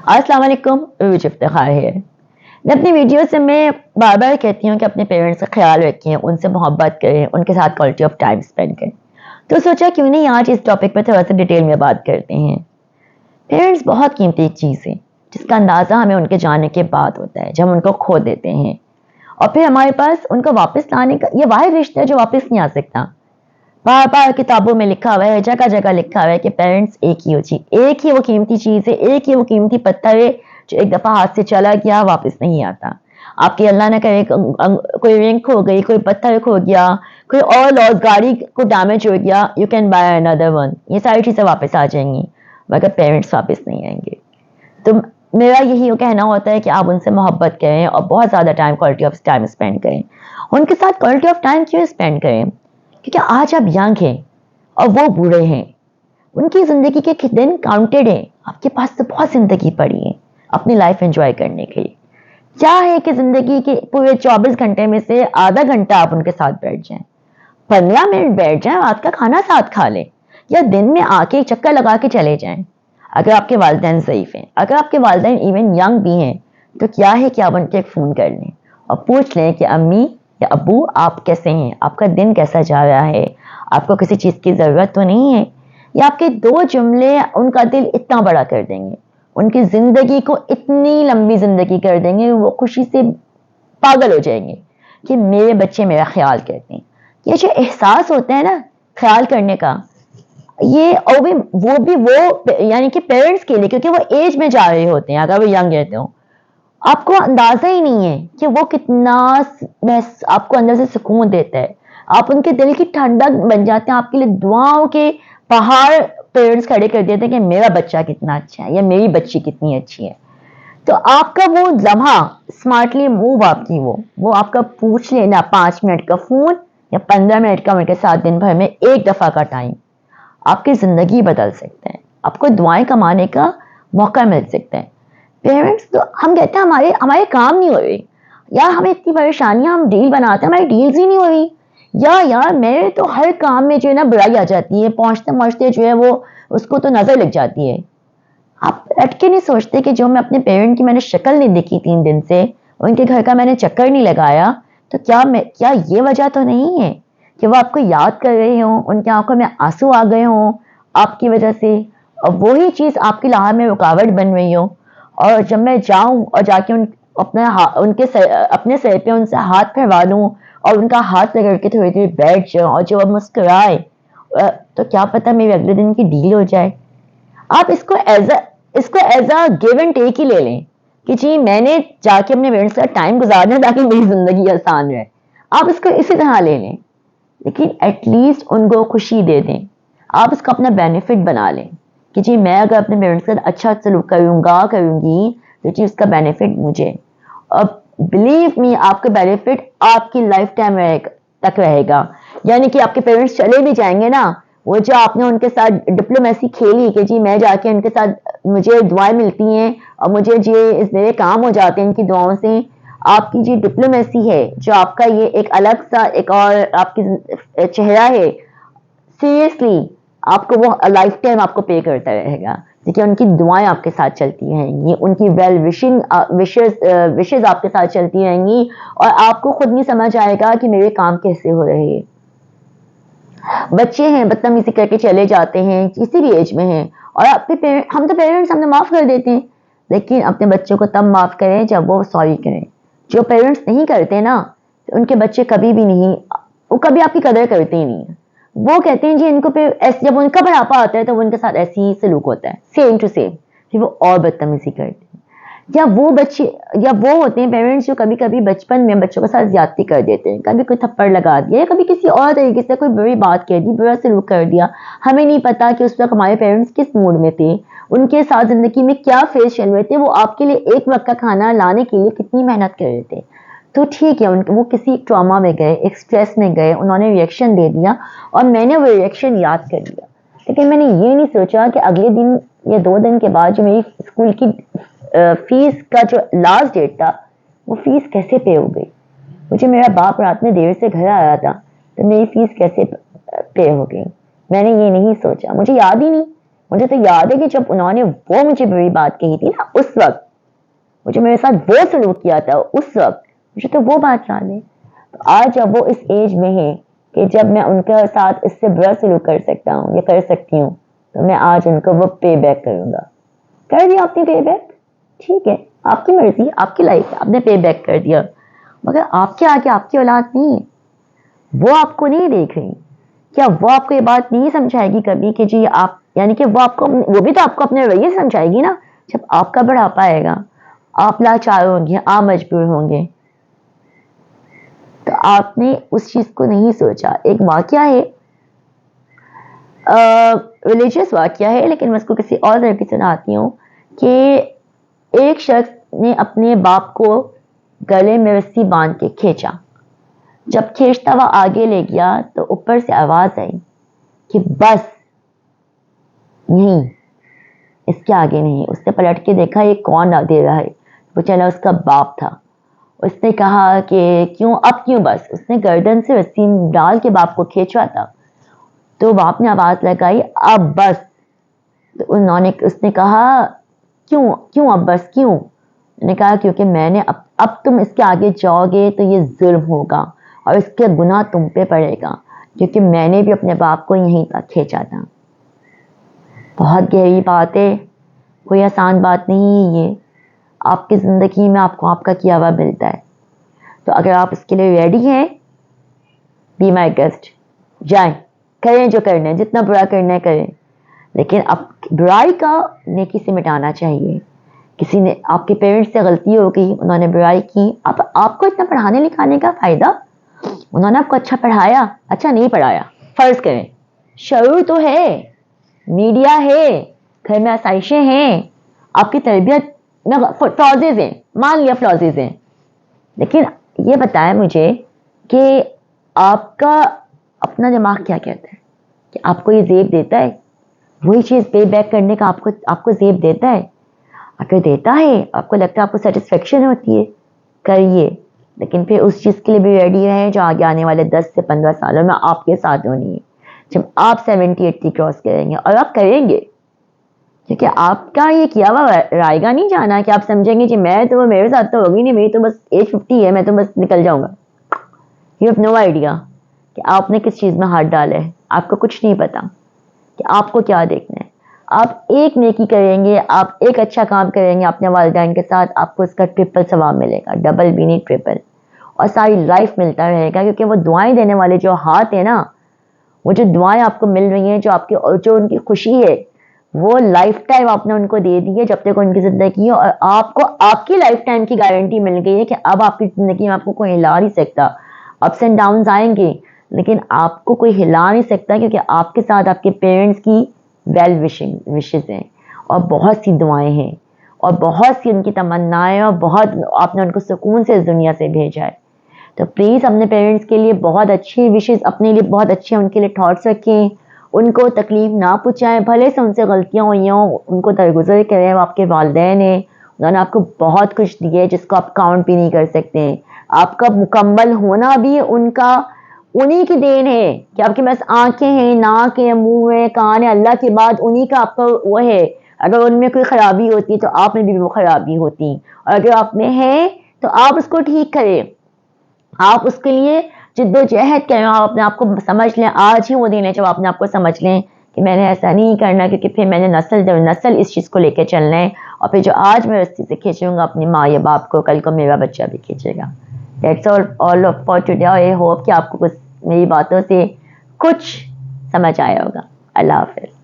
अस्सलाम वालेकुम, उर्ज इफ्तिखार है। मैं अपनी वीडियो से मैं बार बार कहती हूँ कि अपने पेरेंट्स का ख्याल रखें, उनसे मोहब्बत करें, उनके साथ क्वालिटी ऑफ टाइम स्पेंड करें। तो सोचा क्यों नहीं आज इस टॉपिक पर थोड़ा सा डिटेल में बात करते हैं। पेरेंट्स बहुत कीमती चीज़ है जिसका अंदाज़ा हमें उनके जाने के बाद होता है, जब हम उनको खो देते हैं और फिर हमारे पास उनको वापस लाने का ये वाहिद रिश्ता है जो वापस नहीं आ सकता। बार बार किताबों में लिखा हुआ है, जगह जगह लिखा हुआ है कि पेरेंट्स एक ही हो चीज, एक ही वो कीमती चीज है, एक ही वो कीमती पत्थर है जो एक दफा हाथ से चला गया वापस नहीं आता। आपकी अल्लाह न करे कोई रिंग खो गई, कोई पत्थर खो गया, कोई और लॉस गाड़ी को डैमेज हो गया, you can by another one, ये सारी चीजें वापस आ जाएंगी मगर पेरेंट्स वापस नहीं आएंगे। तो मेरा यही कहना होता है कि आप उनसे मोहब्बत करें और बहुत ज़्यादा time quality of time spend करें। उनके साथ क्वालिटी ऑफ टाइम क्यों स्पेंड करें? क्योंकि आज आप यंग हैं और वो बूढ़े हैं, उनकी ज़िंदगी के दिन काउंटेड हैं। आपके पास तो बहुत ज़िंदगी पड़ी है अपनी लाइफ एंजॉय करने के लिए। क्या है कि ज़िंदगी के पूरे 24 घंटे में से आधा घंटा आप उनके साथ बैठ जाएं, 15 मिनट बैठ जाएं, रात का खाना साथ खा लें या दिन में आके चक्कर लगा के चले जाएं। अगर आपके वालिदैन ज़ईफ़ हैं, अगर आपके वालिदैन इवन यंग भी हैं, तो क्या है कि आप उनके एक फ़ोन कर लें और पूछ लें कि अम्मी या अब्बू आप कैसे हैं, आपका दिन कैसा जा रहा है, आपको किसी चीज़ की ज़रूरत तो नहीं है। या आपके 2 जुमले उनका दिल इतना बड़ा कर देंगे, उनकी ज़िंदगी को इतनी लंबी ज़िंदगी कर देंगे, वो खुशी से पागल हो जाएंगे कि मेरे बच्चे मेरा ख्याल करते हैं। ये जो एहसास होता है ना ख्याल करने का, ये और भी वो यानी कि पेरेंट्स के लिए, क्योंकि वो एज में जा रहे होते हैं, अगर वो यंग रहते हो आपको अंदाजा ही नहीं है कि वो कितना आपको अंदर से सुकून देता है। आप उनके दिल की ठंडक बन जाते हैं, आपके लिए दुआओं के पहाड़ पेरेंट्स खड़े कर देते हैं कि मेरा बच्चा कितना अच्छा है या मेरी बच्ची कितनी अच्छी है। तो आपका वो लम्हा स्मार्टली मूव आपकी वो आपका पूछ लेना 5 मिनट का फोन या 15 मिनट का उनके साथ दिन भर में एक दफा का टाइम आपकी जिंदगी बदल सकते हैं, आपको दुआएं कमाने का मौका मिल सकता है। पेरेंट्स तो हम कहते हैं हमारे हमारे काम नहीं हो रहे, या हमें इतनी परेशानियां, हम डील बनाते हैं हमारी डील्स ही नहीं हो रही, या यार मेरे तो हर काम में जो है ना बुराई आ जाती है, पहुंचते पहुंचते जो है वो उसको तो नजर लग जाती है। आप हट के नहीं सोचते कि जो मैं अपने पेरेंट की मैंने शक्ल नहीं देखी 3 दिन से, उनके घर का मैंने चक्कर नहीं लगाया, तो क्या ये वजह तो नहीं है कि वो आपको याद कर रहे हो, उनकी आंखों में आंसू आ गए हों आपकी वजह से, और वही चीज़ आपकी राह में रुकावट बन रही हो। और जब मैं जाऊं और जाके अपने सर पे उनसे हाथ फैला लूं और उनका हाथ रगड़ के थोड़ी देर बैठ जाऊं और जो वो मुस्कुराए, तो क्या पता मेरे अगले दिन की डील हो जाए। आप इसको as a give and take ही ले लें कि जी मैंने जाके अपने पेरेंट्स का टाइम गुजारना ताकि मेरी जिंदगी आसान रहे। आप इसको इसी तरह ले लें, लेकिन एटलीस्ट उनको खुशी दे दें। आप इसका अपना बेनिफिट बना लें कि जी मैं अगर अपने पेरेंट्स का अच्छा सलूक करूंगी तो जी उसका बेनिफिट मुझे, और बिलीव मी आपका बेनिफिट आपकी लाइफ टाइम तक रहेगा। यानी कि आपके पेरेंट्स चले भी जाएंगे ना, वो जो आपने उनके साथ डिप्लोमेसी खेली कि जी मैं जाके उनके साथ मुझे दुआएं मिलती हैं और मुझे जी इस मेरे काम हो जाते हैं इनकी दुआओं से, आपकी जो डिप्लोमेसी है, जो आपका ये एक अलग सा एक और आपकी चेहरा है, सीरियसली आपको वो लाइफ टाइम आपको पे करता रहेगा, क्योंकि उनकी दुआएं आपके साथ चलती रहेंगी, उनकी वेल विशेज आपके साथ चलती रहेंगी और आपको खुद नहीं समझ आएगा कि मेरे काम कैसे हो रहे हैं। बच्चे हैं बदतमीजी करके चले जाते हैं किसी भी एज में हैं, और हम तो पेरेंट्स हमने माफ कर देते हैं, लेकिन अपने बच्चों को तब माफ करें जब वो सॉरी करें। जो पेरेंट्स नहीं करते ना, उनके बच्चे कभी भी नहीं, वो कभी आपकी कदर करते ही नहीं है। वो कहते हैं जी इनको पे ऐसे, जब उनका बुढ़ापा आता है तो वो उनके साथ ऐसी ही सलूक होता है, सेम टू सेम, फिर वो और बदतमीजी करते हैं। या वो होते हैं पेरेंट्स जो कभी कभी बचपन में बच्चों के साथ ज्यादती कर देते हैं, कभी कोई थप्पड़ लगा दिया या कभी किसी और तरीके से कोई बुरी बात कह दी, बुरा सलूक कर दिया। हमें नहीं पता कि उस वक्त हमारे पेरेंट्स किस मूड में थे, उनके साथ जिंदगी में क्या फेस चल रहे थे, वो आपके लिए एक वक्त का खाना लाने के लिए कितनी मेहनत कर रहे थे। तो ठीक है, वो किसी ट्रॉमा में गए, एक स्ट्रेस में गए, उन्होंने रिएक्शन दे दिया और मैंने वो रिएक्शन याद कर लिया, लेकिन मैंने ये नहीं सोचा कि अगले दिन या 2 दिन के बाद जो मेरी स्कूल की फीस का जो लास्ट डेट था, वो फीस कैसे पे हो गई। मुझे मेरा बाप रात में देर से घर आया था तो मेरी फीस कैसे पे हो गई, मैंने ये नहीं सोचा, मुझे याद ही नहीं مجھے تو یاد ہے کہ جب انہوں نے وہ مجھے بری بات کہی تھی نا اس وقت, مجھے میرے ساتھ وہ سلوک کیا تھا اس وقت, مجھے تو وہ بات یاد ہے. تو آج جب وہ اس ایج میں ہے کہ جب میں ان کے ساتھ اس سے برا سلوک کر سکتا ہوں یا کر سکتی ہوں, تو میں آج ان کو وہ پے بیک کروں گا. کر دیا آپ نے پے بیک, ٹھیک ہے, آپ کی مرضی, آپ کی لائف ہے, آپ نے پے بیک کر دیا, مگر آپ کے آگے آپ کی اولاد نہیں ہے, وہ آپ کو نہیں دیکھ رہی. کیا وہ آپ کو یہ بات نہیں سمجھائے گی کبھی کہ جی آپ, یعنی کہ وہ آپ کو, وہ بھی تو آپ کو اپنے رویے سمجھائے گی نا. جب آپ کا بڑھاپا آئے گا, آپ لاچار ہوں گے, آپ مجبور ہوں گے, تو آپ نے اس چیز کو نہیں سوچا. ایک واقعہ ہے, ریلیجیس واقعہ ہے, لیکن میں اس کو کسی اور طریقے سے سناتی ہوں کہ ایک شخص نے اپنے باپ کو گلے میں رسی باندھ کے کھینچا. جب کھینچتا ہوا آگے لے گیا تو اوپر سے آواز آئی کہ بس نہیں, اس کے آگے نہیں. اس نے پلٹ کے دیکھا یہ کون دے رہا ہے, وہ چلا اس کا باپ تھا. اس نے کہا کہ کیوں, اب کیوں بس. اس نے گردن سے رسی ڈال کے باپ کو کھینچا تھا, تو باپ نے آواز لگائی اب بس. تو اس نے کہا کیوں اب بس کیوں. نے کہا کیونکہ میں نے اب تم اس کے آگے جاؤ گے تو یہ ظلم ہوگا اور اس کے گناہ تم پہ پڑے گا, کیونکہ میں نے بھی اپنے باپ کو یہیں تک کھینچا تھا. بہت گہری بات ہے, کوئی آسان بات نہیں ہے یہ. آپ کی زندگی میں آپ کو آپ کا کیا ہوا ملتا ہے, تو اگر آپ اس کے لیے ریڈی ہیں, بی مائی گیسٹ, جائیں, کریں جو کرنا ہے, جتنا برا کرنا ہے کریں, لیکن اب برائی کا نیکی سے مٹانا چاہیے. کسی نے, آپ کے پیرنٹس سے غلطی ہو گئی, انہوں نے برائی کی, آپ کو اتنا پڑھانے لکھانے کا فائدہ, انہوں نے آپ کو اچھا پڑھایا, اچھا نہیں پڑھایا, فرض کریں, شعور تو ہے, میڈیا ہے, گھر میں آسائشیں ہیں, آپ کی تربیت میں فلازز ہیں, مان لیا فلازز ہیں, لیکن یہ بتایا مجھے کہ آپ کا اپنا دماغ کیا کہتا ہے, کہ آپ کو یہ زیب دیتا ہے, وہی چیز پے بیک کرنے کا آپ کو زیب دیتا ہے. اگر دیتا ہے, آپ کو لگتا ہے آپ کو سیٹسفیکشن ہوتی ہے, کریے, لیکن پھر اس چیز کے لیے بھی ریڈی رہیں جو آگے آنے والے 10 سے 15 سالوں میں آپ کے ساتھ ہونی ہے, جب آپ 70-80 کراس کریں گے, اور آپ کریں گے, کیونکہ آپ کا یہ کیا ہوا رائے گا نہیں جانا کہ آپ سمجھیں گے کہ میں تو, میرے ساتھ تو ہوگی نہیں, میری تو بس ایج 50 ہے, میں تو بس نکل جاؤں گا. یو ہیو نو آئیڈیا کہ آپ نے کس چیز میں ہاتھ ڈالا ہے, آپ کو کچھ نہیں پتا کہ آپ کو کیا دیکھنا ہے. آپ ایک نیکی کریں گے, آپ ایک اچھا کام کریں گے اپنے والدین کے ساتھ, آپ کو اس کا ٹرپل ثواب ملے گا, ڈبل بھی نہیں ٹرپل, اور ساری لائف ملتا رہے گا. کیونکہ وہ دعائیں دینے والے جو ہاتھ ہیں نا, وہ جو دعائیں آپ کو مل رہی ہیں, جو ان کی خوشی ہے, وہ لائف ٹائم آپ نے ان کو دے دی ہے جب تک ان کی زندگی ہے, اور آپ کو آپ کی لائف ٹائم کی گارنٹی مل گئی ہے کہ اب آپ کی زندگی میں آپ کو کوئی ہلا نہیں سکتا. اپس اینڈ ڈاؤنز آئیں گے, لیکن آپ کو کوئی ہلا نہیں سکتا, کیونکہ آپ کے ساتھ آپ کے پیرنٹس کی ویل وشز ہیں, اور بہت سی دعائیں ہیں, اور بہت سی ان کی تمنائیں, اور بہت آپ نے ان کو سکون سے اس دنیا سے بھیجا ہے. تو پلیز اپنے پیرنٹس کے لیے بہت اچھی وشز, اپنے لیے بہت اچھے ان کے لیے تھاٹس رکھیں, ان کو تکلیف نہ پہنچائیں, بھلے سے ان سے غلطیاں ہوئی ہوں, ان کو درگزر کریں. آپ کے والدین ہیں, انہوں نے آپ کو بہت کچھ دیا ہے جس کو آپ کاؤنٹ بھی نہیں کر سکتے ہیں. آپ کا مکمل ہونا بھی انہی کی دین ہے, کہ آپ کے پاس آنکھیں ہیں, ناک ہے, منہ ہے, کان ہے, اللہ کے بعد انہی کا آپ کا وہ ہے. اگر ان میں کوئی خرابی ہوتی تو آپ میں بھی وہ خرابی ہوتی, اور اگر آپ میں ہے تو آپ اس کو ٹھیک کریں, آپ اس کے لیے جد و جہد کریں, آپ اپنے آپ کو سمجھ لیں. آج ہی وہ دن ہے جب آپ اپنے آپ کو سمجھ لیں کہ میں نے ایسا نہیں کرنا, کیونکہ پھر میں نے نسل در نسل اس چیز کو لے کے چلنا ہے, اور پھر جو آج میں رستے سے کھینچوں گا اپنی ماں یا باپ کو, کل کو میرا بچہ بھی کھینچے گا. That's all for today. I hope کہ آپ کو میری باتوں سے کچھ سمجھ آیا ہوگا. اللہ حافظ.